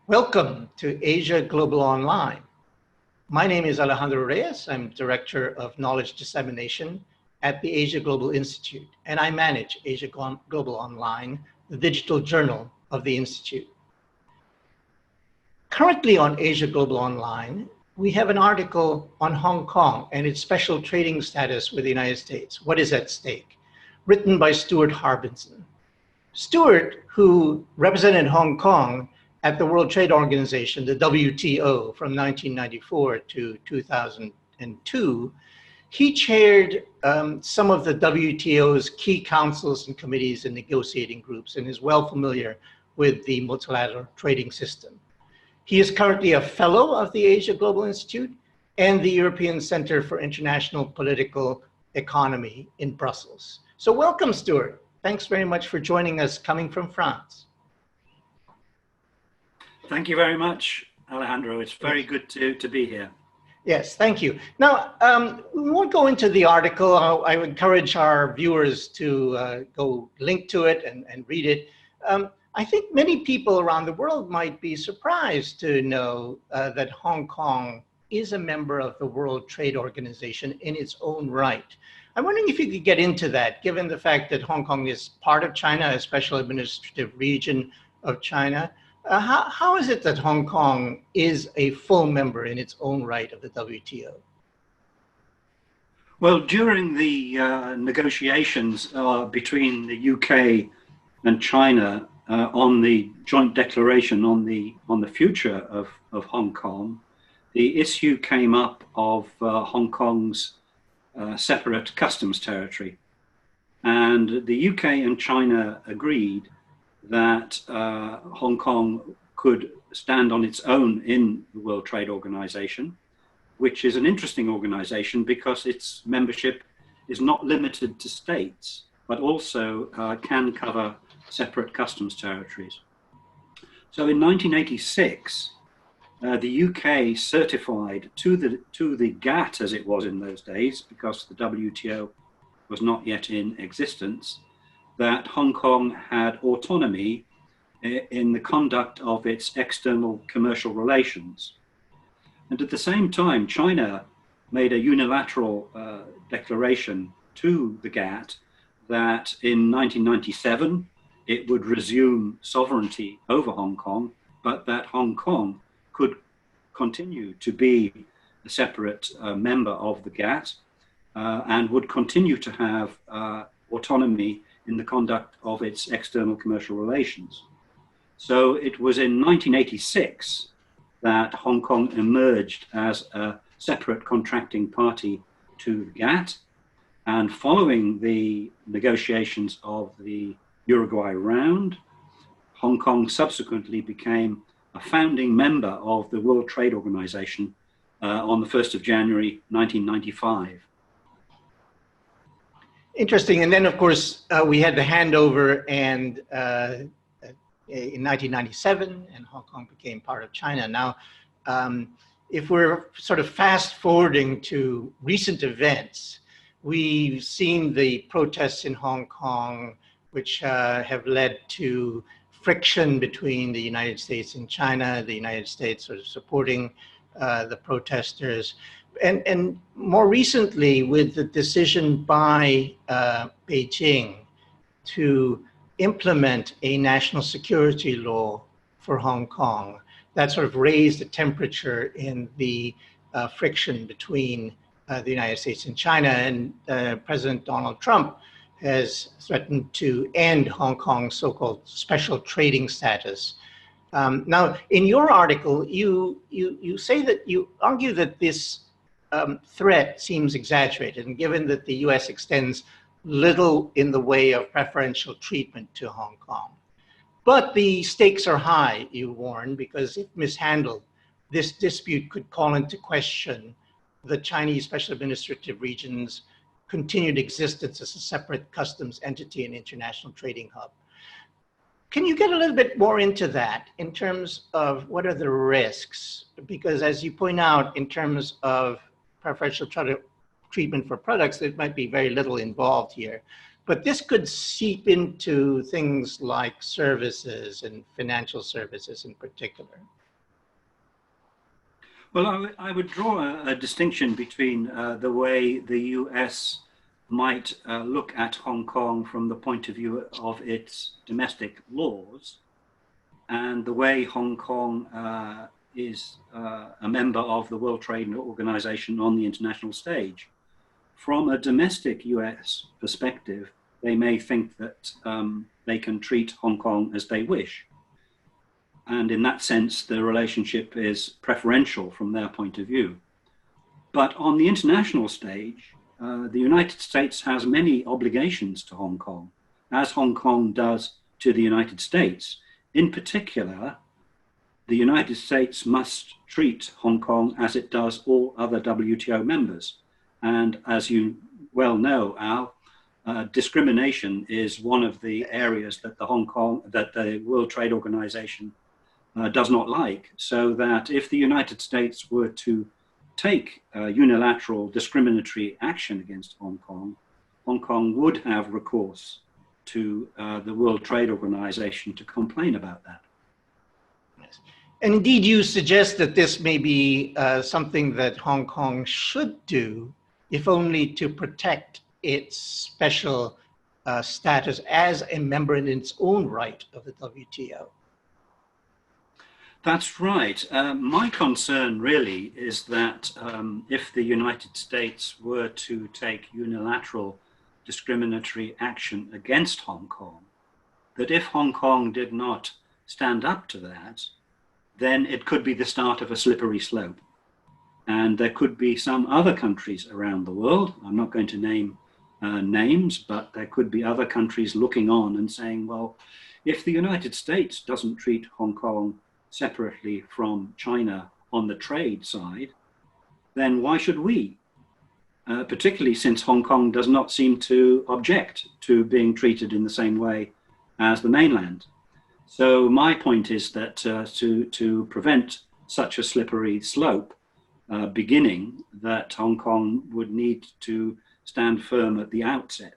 Welcome to Asia Global Online. My name is Alejandro Reyes. I'm Director of Knowledge Dissemination at the Asia Global Institute, and I manage Asia Global Online, the digital journal of the Institute. Currently on Asia Global Online, we have an article on Hong Kong and its special trading status with the United States. What is at stake? Written by Stuart Harbinson. Stuart, who represented Hong Kong at the World Trade Organization, the WTO, from 1994 to 2002, he chaired some of the WTO's key councils and committees and negotiating groups and is well familiar with the multilateral trading system. He is currently a fellow of the Asia Global Institute and the European Center for International Political Economy in Brussels. So welcome, Stuart. Thanks very much for joining us coming from France. Thank you very much, Alejandro. It's very good to be here. Yes, thank you. Now, we won't go into the article. I would encourage our viewers to go link to it and read it. I think many people around the world might be surprised to know that Hong Kong is a member of the World Trade Organization in its own right. I'm wondering if you could get into that, given the fact that Hong Kong is part of China, a special administrative region of China. How is it that Hong Kong is a full member in its own right of the WTO? Well, during the negotiations between the UK and China on the joint declaration on the future of Hong Kong, the issue came up of Hong Kong's separate customs territory. And the UK and China agreed that Hong Kong could stand on its own in the World Trade Organization, which is an interesting organization because its membership is not limited to states, but also can cover separate customs territories. So in 1986, the UK certified to the GATT, as it was in those days, because the WTO was not yet in existence, that Hong Kong had autonomy in the conduct of its external commercial relations. And at the same time, China made a unilateral declaration to the GATT that in 1997, it would resume sovereignty over Hong Kong, but that Hong Kong could continue to be a separate member of the GATT and would continue to have autonomy in the conduct of its external commercial relations. So it was in 1986 that Hong Kong emerged as a separate contracting party to the GATT, and following the negotiations of the Uruguay Round, Hong Kong subsequently became a founding member of the World Trade Organization on the 1st of January, 1995. Interesting. And then, of course, we had the handover and in 1997, and Hong Kong became part of China. Now, if we're sort of fast forwarding to recent events, we've seen the protests in Hong Kong, which have led to friction between the United States and China, the United States sort of supporting the protesters. And more recently, with the decision by Beijing to implement a national security law for Hong Kong, that sort of raised the temperature in the friction between the United States and China. And President Donald Trump has threatened to end Hong Kong's so-called special trading status. Now, in your article, you say that you argue that this threat seems exaggerated, and given that the US extends little in the way of preferential treatment to Hong Kong. But the stakes are high, you warn, because if mishandled, this dispute could call into question the Chinese Special Administrative Region's continued existence as a separate customs entity and international trading hub. Can you get a little bit more into that in terms of what are the risks? Because as you point out, in terms of preferential treatment for products, there might be very little involved here. But this could seep into things like services and financial services in particular. Well, I would draw a distinction between the way the US might look at Hong Kong from the point of view of its domestic laws and the way Hong Kong is a member of the World Trade Organization on the international stage. From a domestic US perspective, they may think that they can treat Hong Kong as they wish. And in that sense, the relationship is preferential from their point of view. But on the international stage, the United States has many obligations to Hong Kong, as Hong Kong does to the United States. In particular, the United States must treat Hong Kong as it does all other WTO members. And as you well know, Al, discrimination is one of the areas that the World Trade Organization does not like. So that if the United States were to take unilateral discriminatory action against Hong Kong would have recourse to the World Trade Organization to complain about that. Yes. And indeed, you suggest that this may be something that Hong Kong should do, if only to protect its special status as a member in its own right of the WTO. That's right. My concern really is that if the United States were to take unilateral discriminatory action against Hong Kong, that if Hong Kong did not stand up to that, then it could be the start of a slippery slope. And there could be some other countries around the world, I'm not going to name names, but there could be other countries looking on and saying, well, if the United States doesn't treat Hong Kong separately from China on the trade side, then why should we? Particularly since Hong Kong does not seem to object to being treated in the same way as the mainland. So my point is that to prevent such a slippery slope beginning, that Hong Kong would need to stand firm at the outset.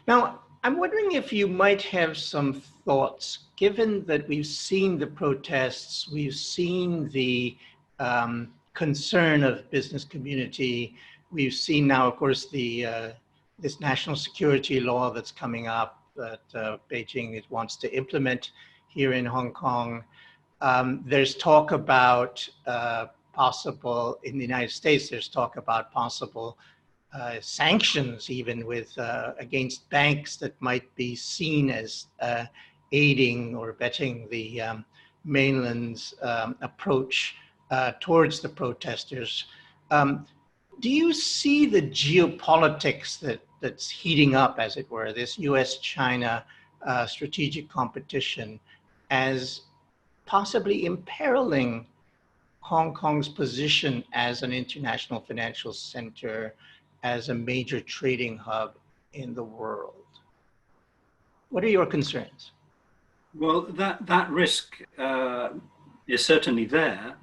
Now, I'm wondering if you might have some thoughts, given that we've seen the protests, we've seen the concern of business community, we've seen now, of course, this national security law that's coming up that Beijing wants to implement here in Hong Kong. There's talk about possible, in the United States, there's talk about possible sanctions even with against banks that might be seen as aiding or abetting the mainland's approach towards the protesters. Do you see the geopolitics that's heating up, as it were, this US-China strategic competition as possibly imperiling Hong Kong's position as an international financial center, as a major trading hub in the world? What are your concerns? Well, that risk is certainly there.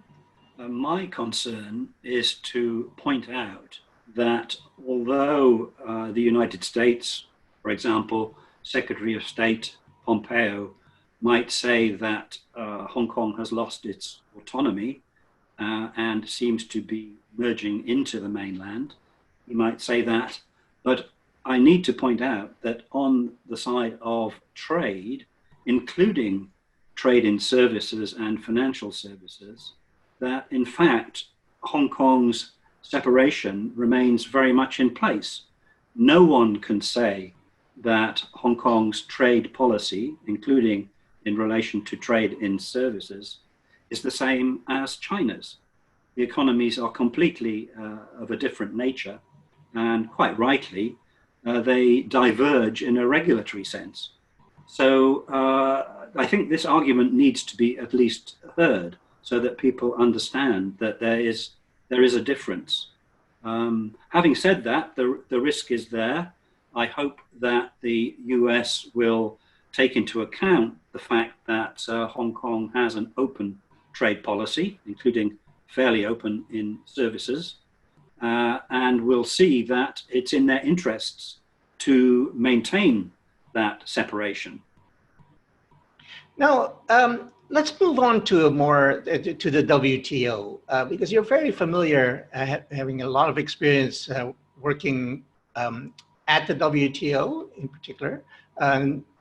My concern is to point out that although the United States, for example, Secretary of State Pompeo might say that Hong Kong has lost its autonomy and seems to be merging into the mainland, he might say that, but I need to point out that on the side of trade, including trade in services and financial services, that in fact, Hong Kong's separation remains very much in place. No one can say that Hong Kong's trade policy, including in relation to trade in services, is the same as China's. The economies are completely of a different nature, and quite rightly, they diverge in a regulatory sense. So I think this argument needs to be at least heard so that people understand that there is a difference. Having said that, the risk is there. I hope that the US will take into account the fact that Hong Kong has an open trade policy, including fairly open in services, and will see that it's in their interests to maintain that separation. Now, let's move on to a more to the WTO, because you're very familiar, having a lot of experience working at the WTO in particular,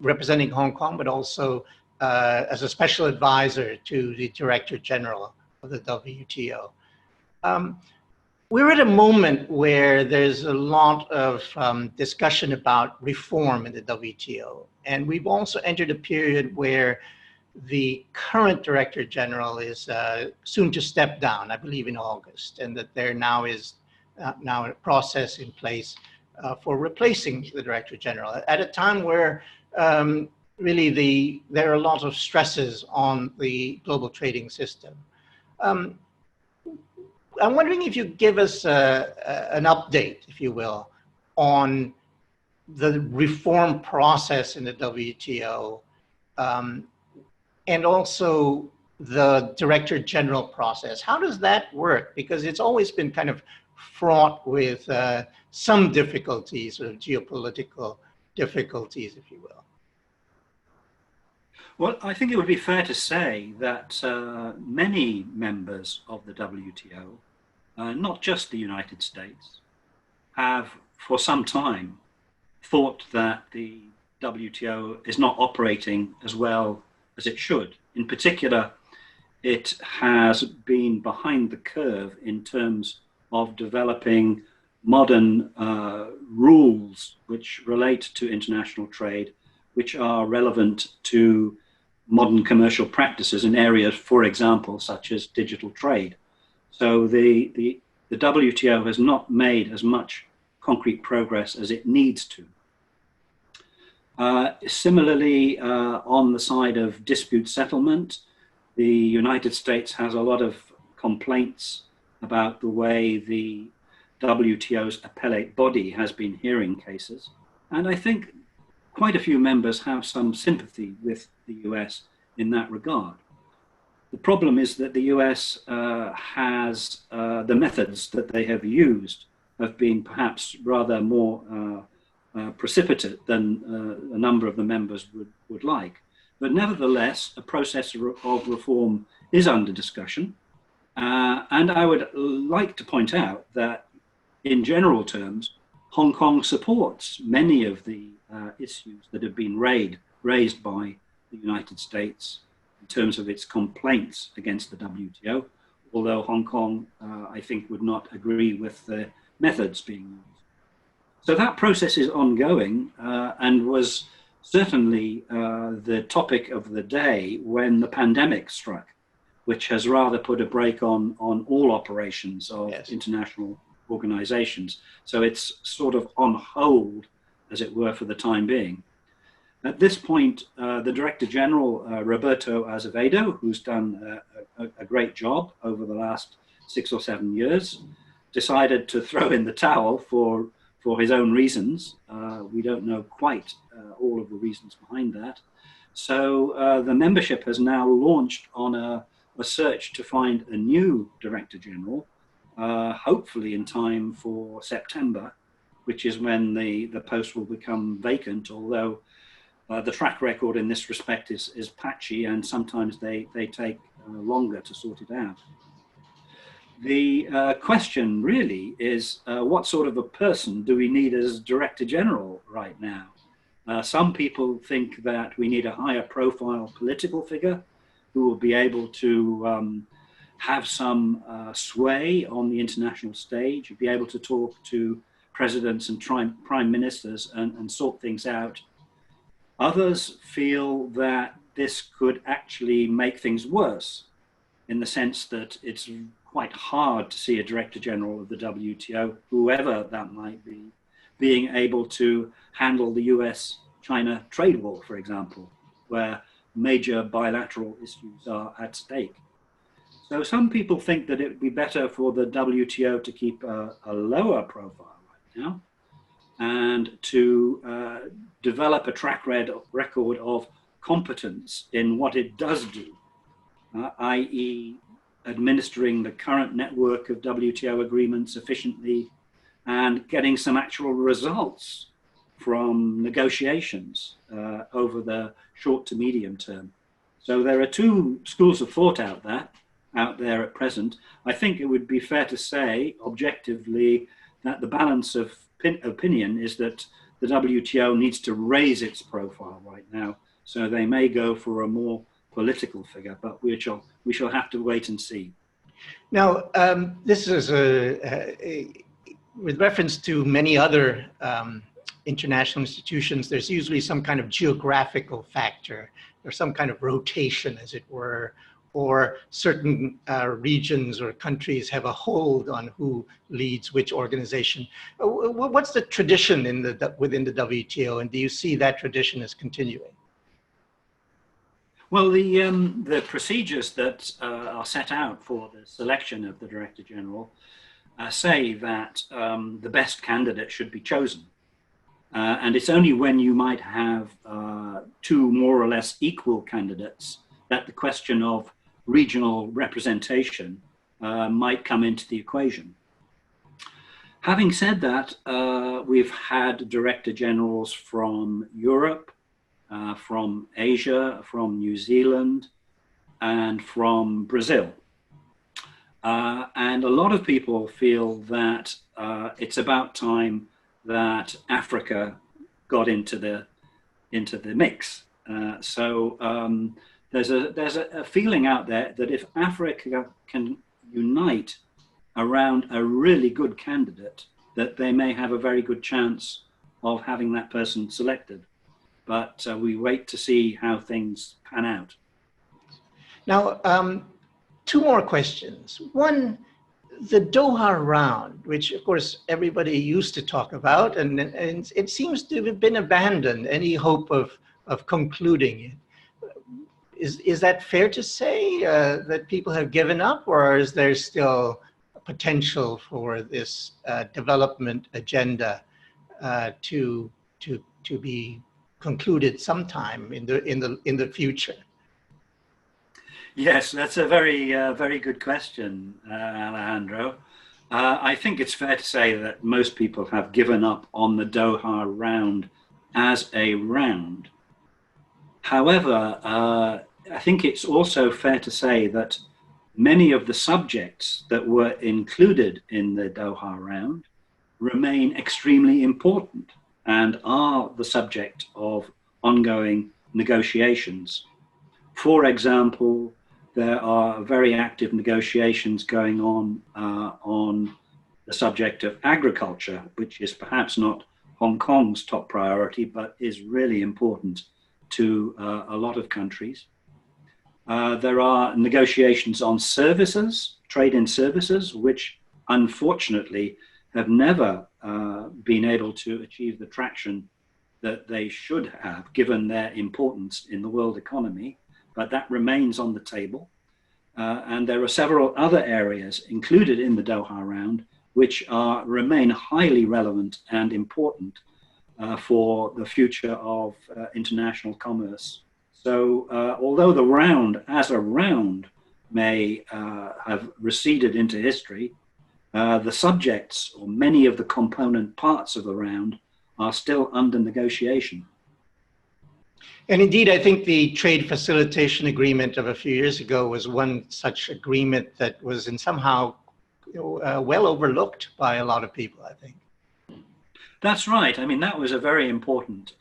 representing Hong Kong, but also as a special advisor to the Director General of the WTO. We're at a moment where there's a lot of discussion about reform in the WTO. And we've also entered a period where the current Director General is soon to step down, I believe in August, and that there now is now a process in place for replacing the Director General at a time where really there are a lot of stresses on the global trading system. I'm wondering if you give us an update, if you will, on the reform process in the WTO, and also the Director General process. How does that work? Because it's always been kind of fraught with some difficulties, or geopolitical difficulties, if you will. Well, I think it would be fair to say that many members of the WTO, not just the United States, have for some time thought that the WTO is not operating as well as it should. In particular, it has been behind the curve in terms of developing modern rules which relate to international trade, which are relevant to modern commercial practices in areas, for example, such as digital trade. So the WTO has not made as much concrete progress as it needs to. Similarly, on the side of dispute settlement, the United States has a lot of complaints about the way the WTO's appellate body has been hearing cases. And I think quite a few members have some sympathy with the US in that regard. The problem is that the US has the methods that they have used have been perhaps rather more precipitate than a number of the members would like. But nevertheless, a process of reform is under discussion. And I would like to point out that in general terms, Hong Kong supports many of the issues that have been raised by the United States in terms of its complaints against the WTO, although Hong Kong, I think, would not agree with the methods being used. So that process is ongoing and was certainly the topic of the day when the pandemic struck, which has rather put a brake on all operations of Yes. international organizations. So it's sort of on hold, as it were, for the time being. At this point, the Director General, Roberto Azevedo, who's done a great job over the last 6 or 7 years, decided to throw in the towel for his own reasons. We don't know quite all of the reasons behind that. So the membership has now launched on a search to find a new Director General, hopefully in time for September, which is when the post will become vacant, although the track record in this respect is patchy, and sometimes they take longer to sort it out. The question really is, what sort of a person do we need as Director General right now? Some people think that we need a higher profile political figure who will be able to have some sway on the international stage, be able to talk to presidents and prime ministers and sort things out. Others feel that this could actually make things worse, in the sense that it's quite hard to see a Director General of the WTO, whoever that might be, being able to handle the US-China trade war, for example, where major bilateral issues are at stake. So some people think that it would be better for the WTO to keep a lower profile right now and to develop a track record of competence in what it does do, i.e. administering the current network of WTO agreements efficiently and getting some actual results from negotiations over the short to medium term. So there are two schools of thought out there at present. I think it would be fair to say, objectively, that the balance of opinion is that the WTO needs to raise its profile right now. So they may go for a more political figure, but we shall have to wait and see. Now, this is with reference to many other international institutions, there's usually some kind of geographical factor or some kind of rotation, as it were, or certain regions or countries have a hold on who leads which organization. What's the tradition within the WTO, and do you see that tradition as continuing? Well, the procedures that are set out for the selection of the Director General say that the best candidate should be chosen. And it's only when you might have two more or less equal candidates that the question of regional representation might come into the equation. Having said that, we've had Director Generals from Europe, from Asia, from New Zealand, and from Brazil. And a lot of people feel that it's about time that Africa got into the mix. There's a feeling out there that if Africa can unite around a really good candidate, that they may have a very good chance of having that person selected. But we wait to see how things pan out. Now, two more questions. One, the Doha Round, which of course everybody used to talk about, and it seems to have been abandoned, any hope of concluding it. Is that fair to say that people have given up, or is there still potential for this development agenda to be concluded sometime in the future? Yes, that's a very good question, Alejandro. I think it's fair to say that most people have given up on the Doha Round as a round. However, I think it's also fair to say that many of the subjects that were included in the Doha Round remain extremely important and are the subject of ongoing negotiations. For example, there are very active negotiations going on the subject of agriculture, which is perhaps not Hong Kong's top priority, but is really important to a lot of countries. There are negotiations on services, trade in services, which unfortunately have never been able to achieve the traction that they should have, given their importance in the world economy, but that remains on the table. And there are several other areas included in the Doha Round, which remain highly relevant and important for the future of international commerce. So although the round as a round may have receded into history, the subjects or many of the component parts of the round are still under negotiation. And indeed, I think the trade facilitation agreement of a few years ago was one such agreement that was somehow well overlooked by a lot of people, I think. That's right. I mean, that was a very important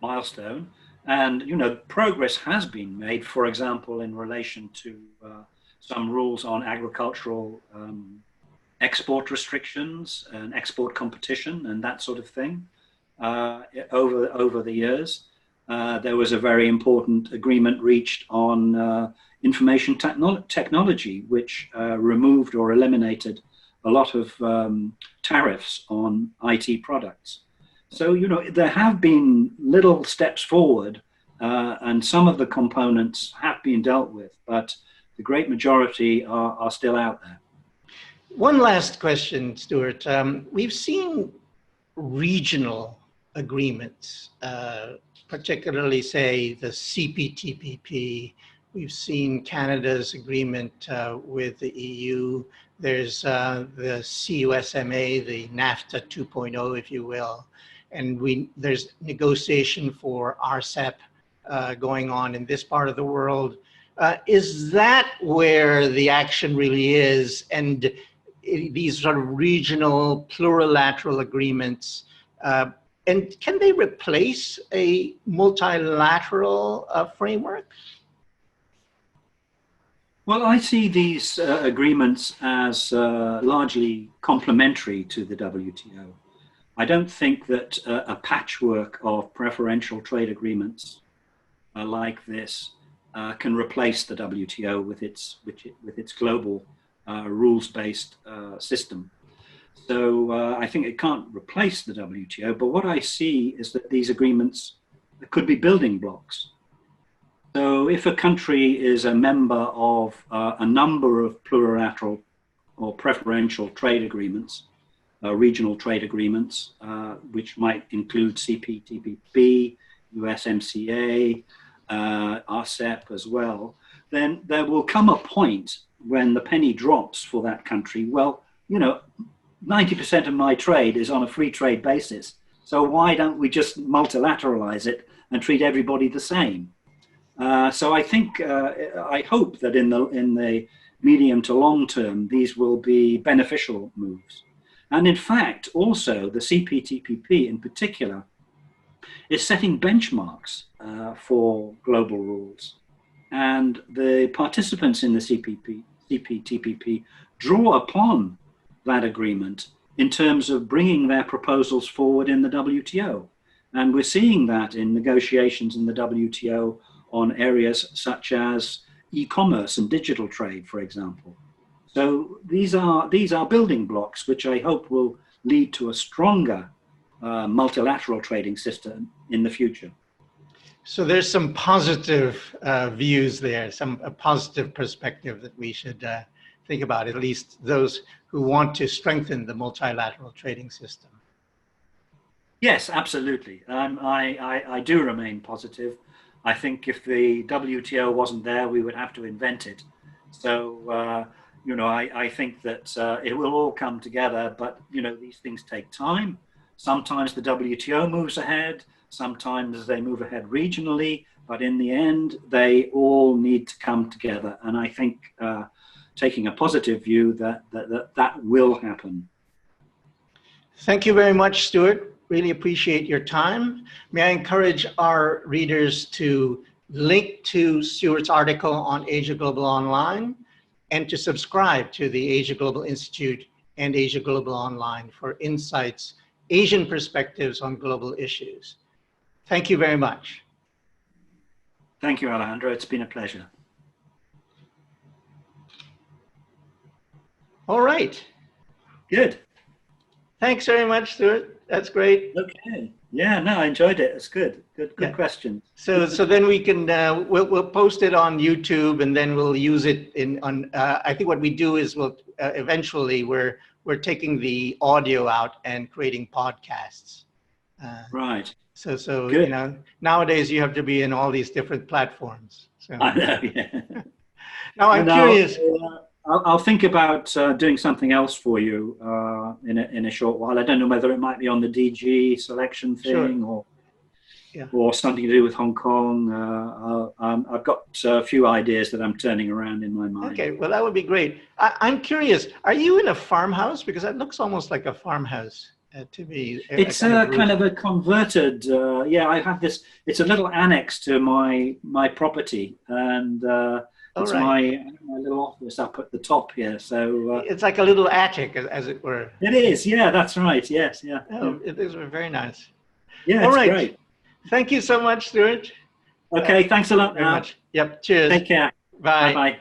milestone. And, progress has been made, for example, in relation to some rules on agricultural export restrictions and export competition and that sort of thing over the years. There was a very important agreement reached on information technology, which removed or eliminated a lot of tariffs on IT products. So, there have been little steps forward, and some of the components have been dealt with, but the great majority are still out there. One last question, Stuart. We've seen regional agreements, particularly, say, the CPTPP. We've seen Canada's agreement with the EU. There's the CUSMA, the NAFTA 2.0, if you will. and there's negotiation for RCEP going on in this part of the world. Is that where the action really is? And these sort of regional plurilateral agreements, and can they replace a multilateral framework? Well, I see these agreements as largely complementary to the WTO. I don't think that a patchwork of preferential trade agreements like this can replace the WTO with its global rules-based system. So I think it can't replace the WTO, but what I see is that these agreements could be building blocks. So if a country is a member of a number of plurilateral or preferential trade agreements, regional trade agreements, which might include CPTPP, USMCA, RCEP as well, then there will come a point when the penny drops for that country. Well, 90% of my trade is on a free trade basis. So why don't we just multilateralize it and treat everybody the same? So I think, I hope that in the medium to long term, these will be beneficial moves. And in fact, also the CPTPP in particular is setting benchmarks for global rules. And the participants in the CPTPP draw upon that agreement in terms of bringing their proposals forward in the WTO. And we're seeing that in negotiations in the WTO on areas such as e-commerce and digital trade, for example. So these are building blocks which I hope will lead to a stronger multilateral trading system in the future. So there's some positive views there, a positive perspective that we should think about, at least those who want to strengthen the multilateral trading system. Yes, absolutely. I do remain positive. I think if the WTO wasn't there, we would have to invent it. So, I think that it will all come together, but, these things take time. Sometimes the WTO moves ahead, sometimes they move ahead regionally, but in the end, they all need to come together. And I think taking a positive view that will happen. Thank you very much, Stuart. Really appreciate your time. May I encourage our readers to link to Stuart's article on AsiaGlobal Online and to subscribe to the Asia Global Institute and Asia Global Online for insights, Asian perspectives on global issues. Thank you very much. Thank you, Alejandro. It's been a pleasure. All right. Good. Thanks very much, Stuart. That's great. Okay. Yeah, no, I enjoyed it. It's good. Good question. So then we can, we'll post it on YouTube, and then we'll use it I think what we do is eventually we're taking the audio out and creating podcasts. Right. So nowadays you have to be in all these different platforms. So. I know, yeah. Now I'm curious. I'll think about doing something else for you in a short while. I don't know whether it might be on the DG selection thing, sure, or something to do with Hong Kong. I've got a few ideas that I'm turning around in my mind. Okay, well, that would be great. I'm curious, are you in a farmhouse? Because that looks almost like a farmhouse to me. It's kind of a converted, I have this, it's a little annex to my property, and it's my little office up at the top here. So it's like a little attic, as it were. It is, yeah, that's right. Yes, yeah. Oh, it is very nice. Yeah, it's great. Thank you so much, Stuart. Okay, thanks a lot. Very much. Yep. Cheers. Take care. Bye. Bye-bye.